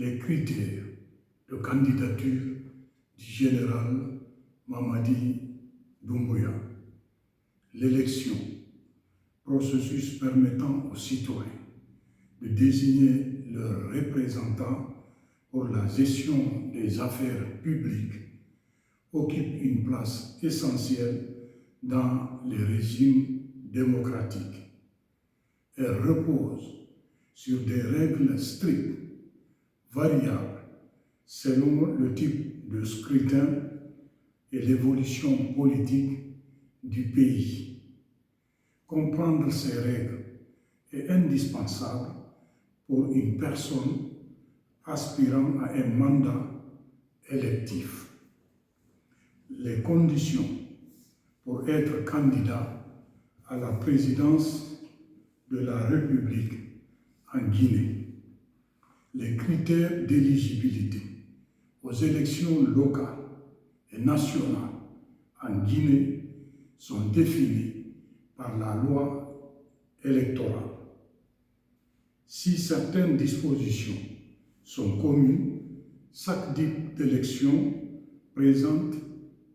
les critères de candidature du général Mamadi Doumbouya. L'élection, processus permettant aux citoyens de désigner leurs représentants pour la gestion des affaires publiques, occupe une place essentielle dans les régimes démocratiques. Elle repose sur des règles strictes, variables, selon le type de scrutin et l'évolution politique du pays. Comprendre ces règles est indispensable pour une personne aspirant à un mandat électif. Les conditions pour être candidat à la présidence de la République en Guinée. Les critères d'éligibilité aux élections locales et nationales en Guinée sont définis par la loi électorale. Si certaines dispositions sont communes, chaque type d'élection présente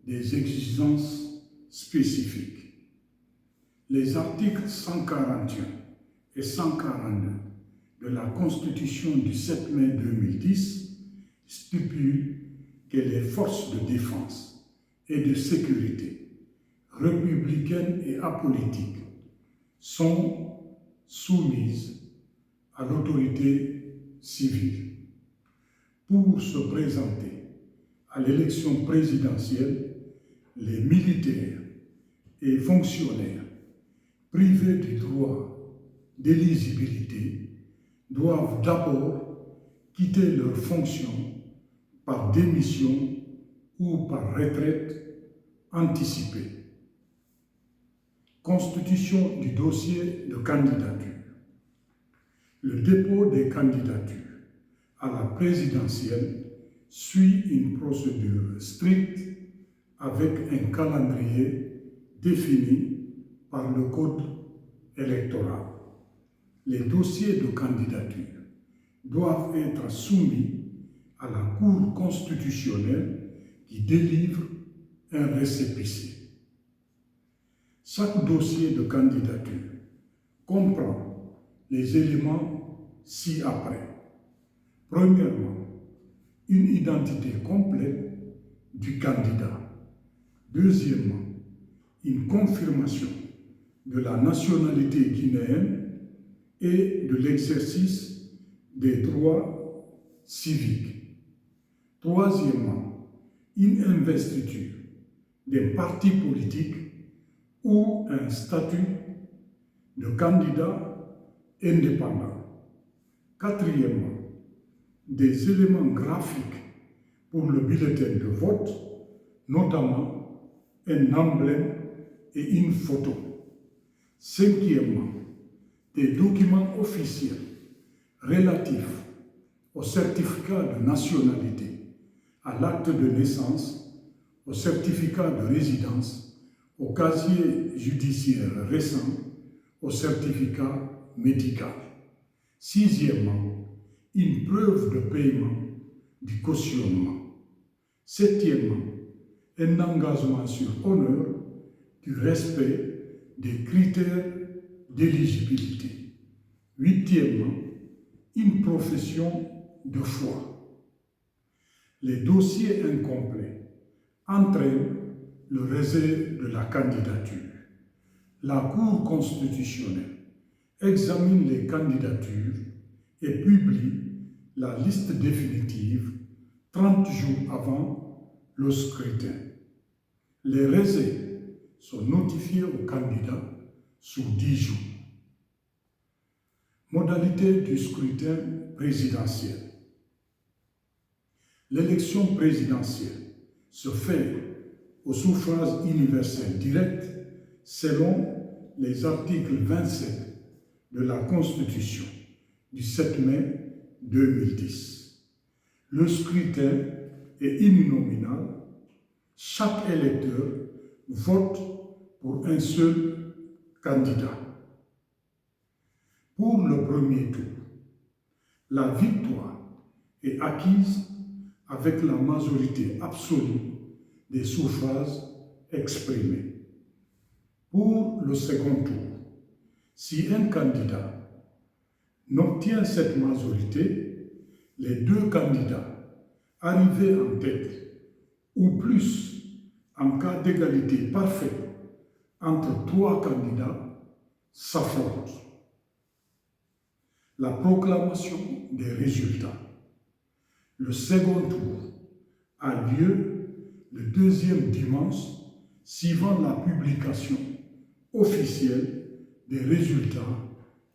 des exigences spécifiques. Les articles 141 et 142 de la Constitution du 7 mai 2010 stipulent que les forces de défense et de sécurité, républicaines et apolitiques, sont soumises à l'autorité civile. Pour se présenter à l'élection présidentielle, les militaires et fonctionnaires privés du droit d'éligibilité doivent d'abord quitter leurs fonctions par démission ou par retraite anticipée. Constitution du dossier de candidature. Le dépôt des candidatures à la présidentielle suit une procédure stricte avec un calendrier défini par le Code électoral. Les dossiers de candidature doivent être soumis à la Cour constitutionnelle qui délivre un récépissé. Chaque dossier de candidature comprend les éléments ci-après. Premièrement, une identité complète du candidat. Deuxièmement, une confirmation de la nationalité guinéenne et de l'exercice des droits civiques. Troisièmement, une investiture d'un parti politique ou un statut de candidat indépendant. Quatrièmement, des éléments graphiques pour le bulletin de vote, notamment un emblème et une photo. Cinquièmement, des documents officiels relatifs au certificat de nationalité, à l'acte de naissance, au certificat de résidence, au casier judiciaire récent, au certificat médical. Sixièmement, une preuve de paiement du cautionnement. Septièmement, un engagement sur honneur du respect des critères d'éligibilité. Huitièmement, une profession de foi. Les dossiers incomplets entraînent le rejet de la candidature. La Cour constitutionnelle examine les candidatures et publie la liste définitive 30 jours avant le scrutin. Les rejets sont notifiés aux candidats sous 10 jours. Modalité du scrutin présidentiel. L'élection présidentielle se fait au suffrage universel direct selon les articles 27 de la Constitution du 7 mai 2010. Le scrutin est uninominal. Chaque électeur vote pour un seul candidat. Pour le premier tour, la victoire et acquise avec la majorité absolue des suffrages exprimés. Pour le second tour, si un candidat n'obtient cette majorité, les deux candidats arrivés en tête ou plus en cas d'égalité parfaite entre trois candidats s'affrontent. La proclamation des résultats. Le second tour a lieu le deuxième dimanche suivant la publication officielle des résultats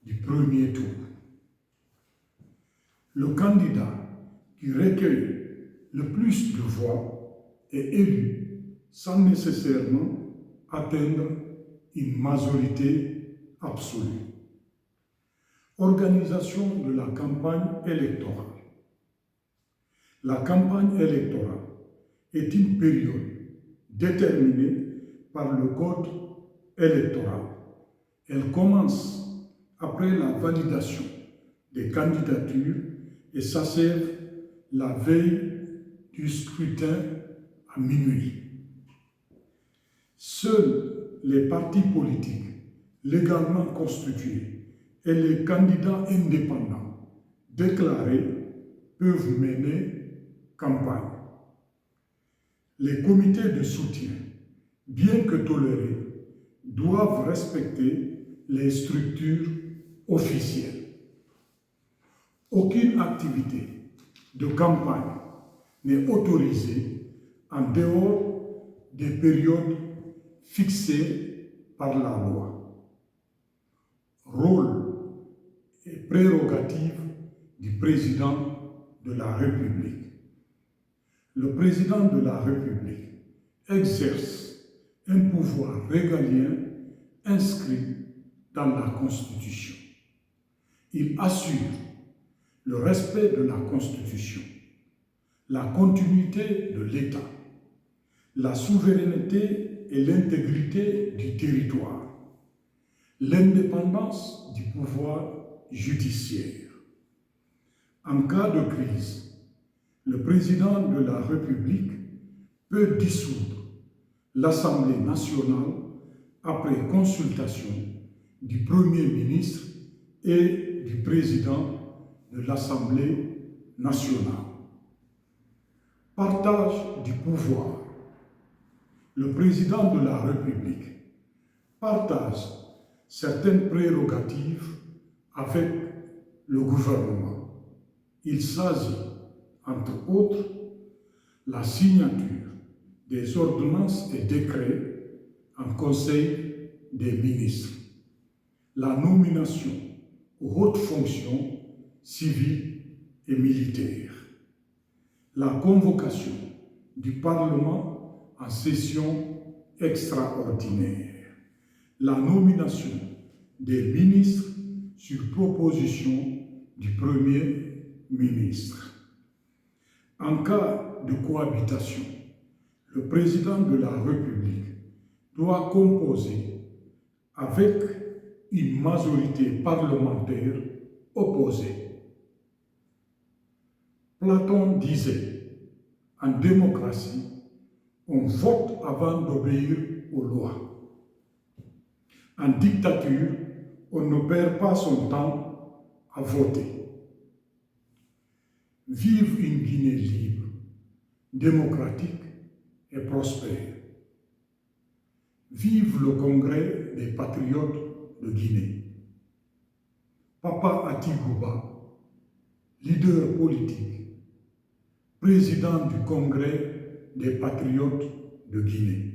du premier tour. Le candidat qui recueille le plus de voix est élu sans nécessairement atteindre une majorité absolue. Organisation de la campagne électorale. La campagne électorale est une période déterminée par le code électoral. Elle commence après la validation des candidatures et s'achève la veille du scrutin à minuit. Seuls les partis politiques légalement constitués et les candidats indépendants déclarés peuvent mener campagne. Les comités de soutien, bien que tolérés, doivent respecter les structures officielles. Aucune activité de campagne n'est autorisée en dehors des périodes fixées par la loi. Rôle et prérogatives du président de la République. Le président de la République exerce un pouvoir régalien inscrit dans la Constitution. Il assure le respect de la Constitution, la continuité de l'État, la souveraineté et l'intégrité du territoire, l'indépendance du pouvoir judiciaire. En cas de crise, le président de la République peut dissoudre l'Assemblée nationale après consultation du Premier ministre et du président de l'Assemblée nationale. Partage du pouvoir. Le président de la République partage certaines prérogatives avec le gouvernement. Il s'agit, entre autres, la signature des ordonnances et décrets en Conseil des ministres, la nomination aux hautes fonctions civiles et militaires, la convocation du Parlement en session extraordinaire, la nomination des ministres sur proposition du Premier ministre. En cas de cohabitation, le président de la République doit composer avec une majorité parlementaire opposée. Platon disait, en démocratie, on vote avant d'obéir aux lois. En dictature, on ne perd pas son temps à voter. Vive une Guinée libre, démocratique et prospère. Vive le Congrès des patriotes de Guinée. Papa Atigouba, leader politique, président du Congrès des patriotes de Guinée.